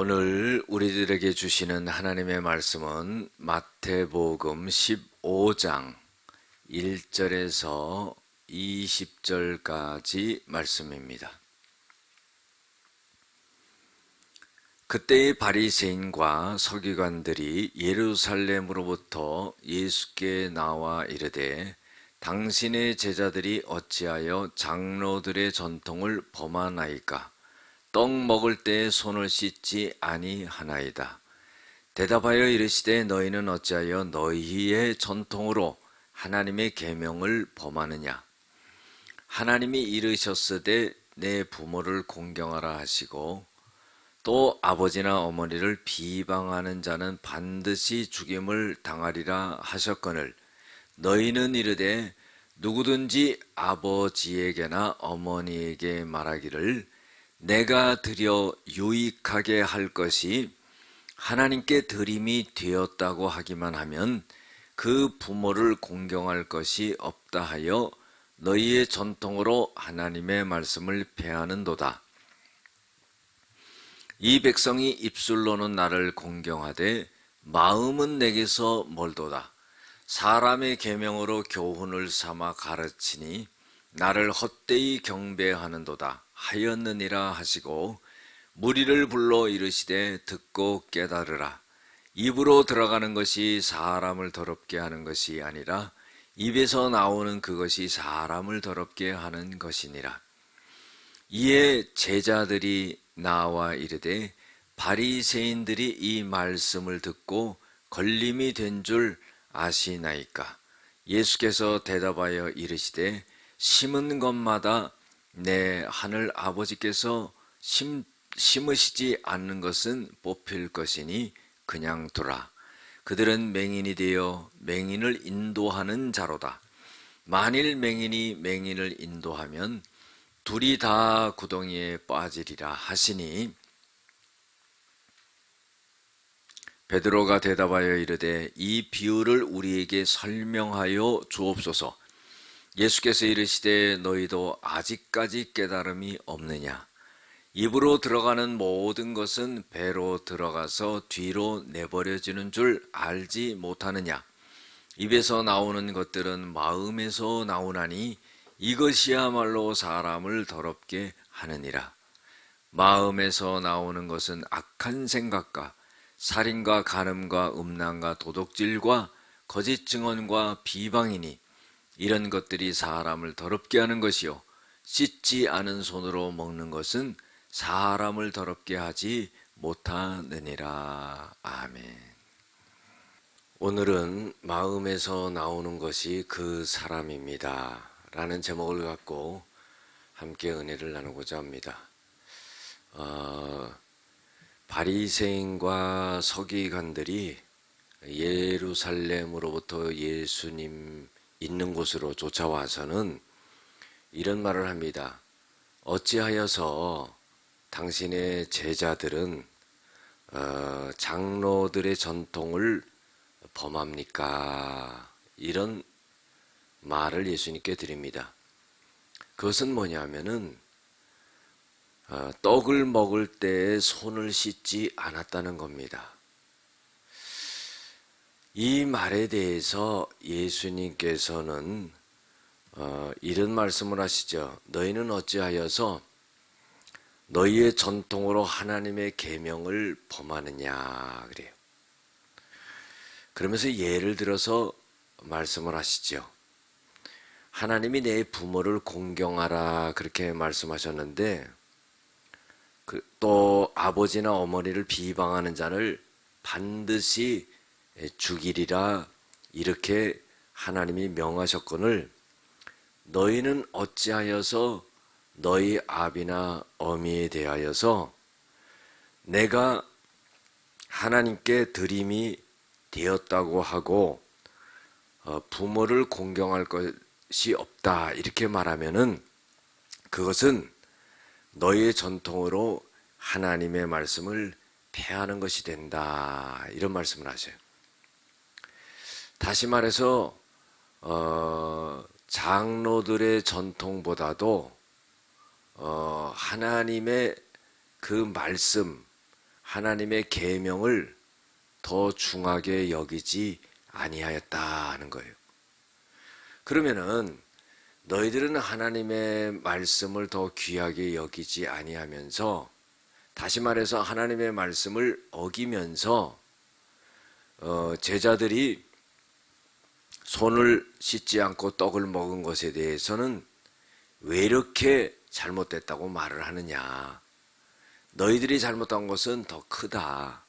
오늘 우리들에게 주시는 하나님의 말씀은 마태복음 15장 1절에서 20절까지 말씀입니다. 그때의 바리새인과 서기관들이 예루살렘으로부터 예수께 나와 이르되 당신의 제자들이 어찌하여 장로들의 전통을 범하나이까? 떡 먹을 때에 손을 씻지 아니하나이다. 대답하여 이르시되 너희는 어찌하여 너희의 전통으로 하나님의 계명을 범하느냐? 하나님이 이르셨으되 내 부모를 공경하라 하시고 또 아버지나 어머니를 비방하는 자는 반드시 죽임을 당하리라 하셨거늘 너희는 이르되 누구든지 아버지에게나 어머니에게 말하기를 내가 드려 유익하게 할 것이 하나님께 드림이 되었다고 하기만 하면 그 부모를 공경할 것이 없다 하여 너희의 전통으로 하나님의 말씀을 폐하는도다. 이 백성이 입술로는 나를 공경하되 마음은 내게서 멀도다. 사람의 계명으로 교훈을 삼아 가르치니 나를 헛되이 경배하는도다 하였느니라 하시고 무리를 불러 이르시되 듣고 깨달으라. 입으로 들어가는 것이 사람을 더럽게 하는 것이 아니라 입에서 나오는 그것이 사람을 더럽게 하는 것이니라. 이에 제자들이 나와 이르되 바리새인들이 이 말씀을 듣고 걸림이 된 줄 아시나이까? 예수께서 대답하여 이르시되 심은 것마다 내 하늘 아버지께서 심으시지 않는 것은 뽑힐 것이니 그냥 두라. 그들은 맹인이 되어 맹인을 인도하는 자로다. 만일 맹인이 맹인을 인도하면 둘이 다 구덩이에 빠지리라 하시니 베드로가 대답하여 이르되 이 비유를 우리에게 설명하여 주옵소서. 예수께서 이르시되 너희도 아직까지 깨달음이 없느냐? 입으로 들어가는 모든 것은 배로 들어가서 뒤로 내버려지는 줄 알지 못하느냐? 입에서 나오는 것들은 마음에서 나오나니 이것이야말로 사람을 더럽게 하느니라. 마음에서 나오는 것은 악한 생각과 살인과 간음과 음란과 도둑질과 거짓 증언과 비방이니 이런 것들이 사람을 더럽게 하는 것이요 씻지 않은 손으로 먹는 것은 사람을 더럽게 하지 못하느니라. 아멘. 오늘은 마음에서 나오는 것이 그 사람입니다 라는 제목을 갖고 함께 은혜를 나누고자 합니다. 바리새인과 서기관들이 예루살렘으로부터 예수님 있는 곳으로 쫓아와서는 이런 말을 합니다. 어찌하여서 당신의 제자들은 장로들의 전통을 범합니까? 이런 말을 예수님께 드립니다. 그것은 뭐냐면은 떡을 먹을 때 손을 씻지 않았다는 겁니다. 이 말에 대해서 예수님께서는 이런 말씀을 하시죠. 너희는 어찌하여서 너희의 전통으로 하나님의 계명을 범하느냐 그래요. 그러면서 예를 들어서 말씀을 하시죠. 하나님이 내 부모를 공경하라 그렇게 말씀하셨는데 또 아버지나 어머니를 비방하는 자를 반드시 죽이리라 이렇게 하나님이 명하셨거늘 너희는 어찌하여서 너희 아비나 어미에 대하여서 내가 하나님께 드림이 되었다고 하고 부모를 공경할 것이 없다 이렇게 말하면은 그것은 너희의 전통으로 하나님의 말씀을 폐하는 것이 된다 이런 말씀을 하셔요. 다시 말해서 장로들의 전통보다도 하나님의 그 말씀, 하나님의 계명을 더 중하게 여기지 아니하였다 하는 거예요. 그러면은 너희들은 하나님의 말씀을 더 귀하게 여기지 아니하면서, 다시 말해서 하나님의 말씀을 어기면서 제자들이 손을 씻지 않고 떡을 먹은 것에 대해서는 왜 이렇게 잘못됐다고 말을 하느냐. 너희들이 잘못한 것은 더 크다.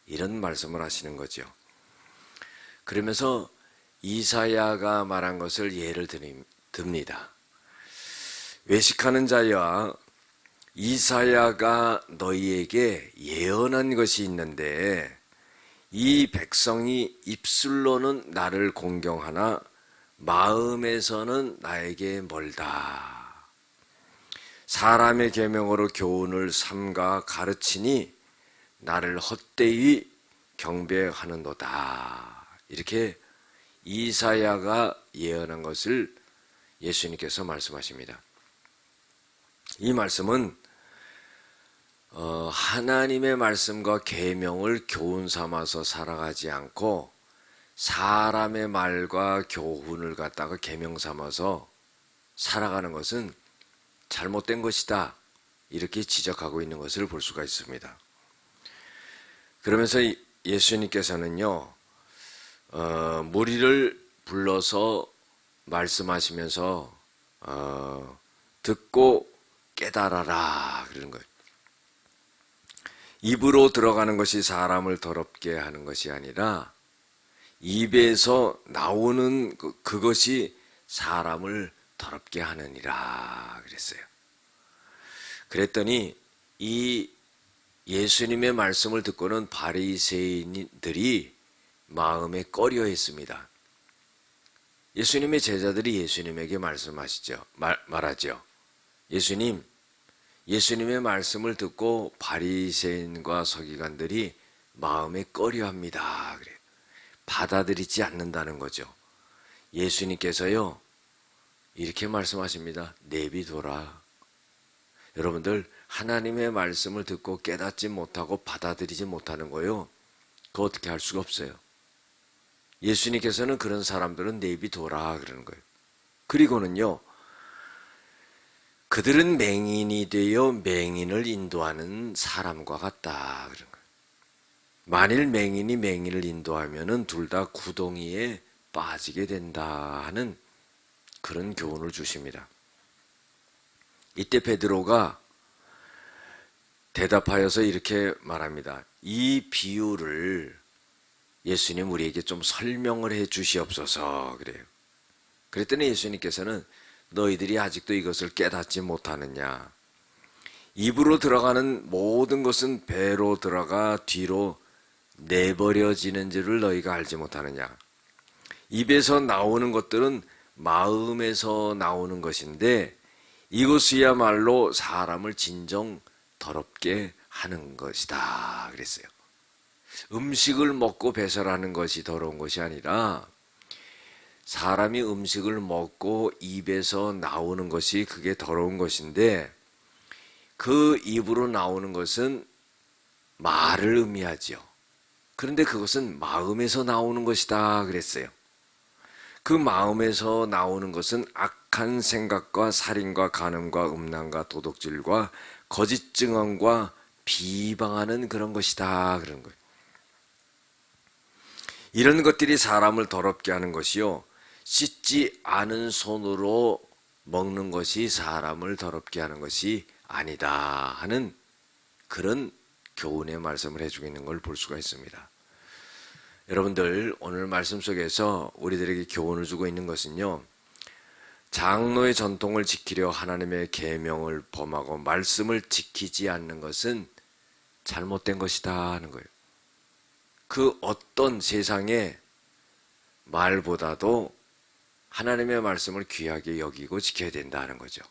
이런 말씀을 하시는 거죠. 그러면서 이사야가 말한 것을 예를 듭니다. 외식하는 자야, 이사야가 너희에게 예언한 것이 있는데 이 백성이 입술로는 나를 공경하나 마음에서는 나에게 멀다. 사람의 계명으로 교훈을 삼가 가르치니 나를 헛되이 경배하는도다. 이렇게 이사야가 예언한 것을 예수님께서 말씀하십니다. 이 말씀은 하나님의 말씀과 계명을 교훈 삼아서 살아가지 않고 사람의 말과 교훈을 갖다가 계명 삼아서 살아가는 것은 잘못된 것이다. 이렇게 지적하고 있는 것을 볼 수가 있습니다. 그러면서 예수님께서는요, 무리를 불러서 말씀하시면서 듣고 깨달아라 그러는 거예요. 입으로 들어가는 것이 사람을 더럽게 하는 것이 아니라 입에서 나오는 그것이 사람을 더럽게 하느니라 그랬어요. 그랬더니 이 예수님의 말씀을 듣고는 바리새인들이 마음에 꺼려 했습니다. 예수님의 제자들이 예수님에게 말씀하시죠. 말하죠. 예수님의 말씀을 듣고 바리새인과 서기관들이 마음에 꺼려합니다. 그래요. 받아들이지 않는다는 거죠. 예수님께서요, 이렇게 말씀하십니다. 내비둬라. 여러분들, 하나님의 말씀을 듣고 깨닫지 못하고 받아들이지 못하는 거요, 그거 어떻게 할 수가 없어요. 예수님께서는 그런 사람들은 내비둬라 그러는 거예요. 그리고는요, 그들은 맹인이 되어 맹인을 인도하는 사람과 같다 그런 거예요. 만일 맹인이 맹인을 인도하면은 둘 다 구덩이에 빠지게 된다 하는 그런 교훈을 주십니다. 이때 베드로가 대답하여서 이렇게 말합니다. 이 비유를 예수님 우리에게 좀 설명을 해 주시옵소서 그래요. 그랬더니 예수님께서는 너희들이 아직도 이것을 깨닫지 못하느냐. 입으로 들어가는 모든 것은 배로 들어가 뒤로 내버려지는 줄을 너희가 알지 못하느냐. 입에서 나오는 것들은 마음에서 나오는 것인데 이것이야말로 사람을 진정 더럽게 하는 것이다 그랬어요. 음식을 먹고 배설하는 것이 더러운 것이 아니라 사람이 음식을 먹고 입에서 나오는 것이 그게 더러운 것인데 그 입으로 나오는 것은 말을 의미하죠. 그런데 그것은 마음에서 나오는 것이다 그랬어요. 그 마음에서 나오는 것은 악한 생각과 살인과 간음과 음란과 도둑질과 거짓 증언과 비방하는 그런 것이다 그런 거예요. 이런 것들이 사람을 더럽게 하는 것이요, 씻지 않은 손으로 먹는 것이 사람을 더럽게 하는 것이 아니다 하는 그런 교훈의 말씀을 해주고 있는 걸 볼 수가 있습니다. 여러분들, 오늘 말씀 속에서 우리들에게 교훈을 주고 있는 것은요, 장로의 전통을 지키려 하나님의 계명을 범하고 말씀을 지키지 않는 것은 잘못된 것이다 하는 거예요. 그 어떤 세상의 말보다도 하나님의 말씀을 귀하게 여기고 지켜야 된다는 거죠.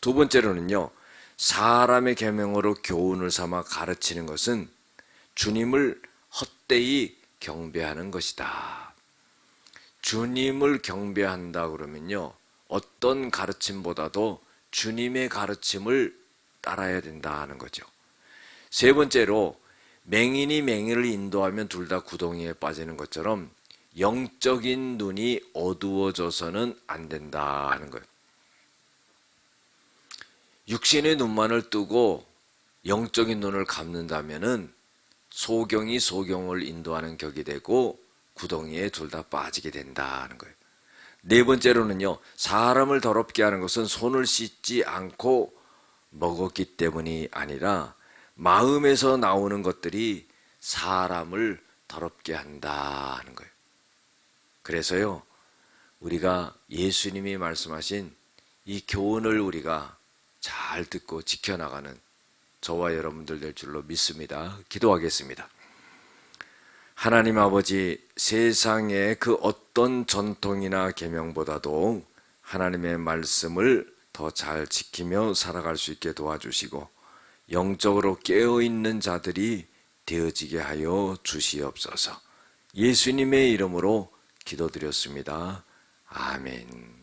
두 번째로는요, 사람의 계명으로 교훈을 삼아 가르치는 것은 주님을 헛되이 경배하는 것이다. 주님을 경배한다 그러면요, 어떤 가르침보다도 주님의 가르침을 따라야 된다 하는 거죠. 세 번째로, 맹인이 맹인을 인도하면 둘 다 구덩이에 빠지는 것처럼 영적인 눈이 어두워져서는 안 된다 하는 거예요. 육신의 눈만을 뜨고 영적인 눈을 감는다면은 소경이 소경을 인도하는 격이 되고 구덩이에 둘 다 빠지게 된다는 거예요. 네 번째로는요, 사람을 더럽게 하는 것은 손을 씻지 않고 먹었기 때문이 아니라 마음에서 나오는 것들이 사람을 더럽게 한다 하는 거예요. 그래서요, 우리가 예수님이 말씀하신 이 교훈을 우리가 잘 듣고 지켜나가는 저와 여러분들 될 줄로 믿습니다. 기도하겠습니다. 하나님 아버지, 세상의 그 어떤 전통이나 계명보다도 하나님의 말씀을 더 잘 지키며 살아갈 수 있게 도와주시고 영적으로 깨어있는 자들이 되어지게 하여 주시옵소서. 예수님의 이름으로 기도드렸습니다. 아멘.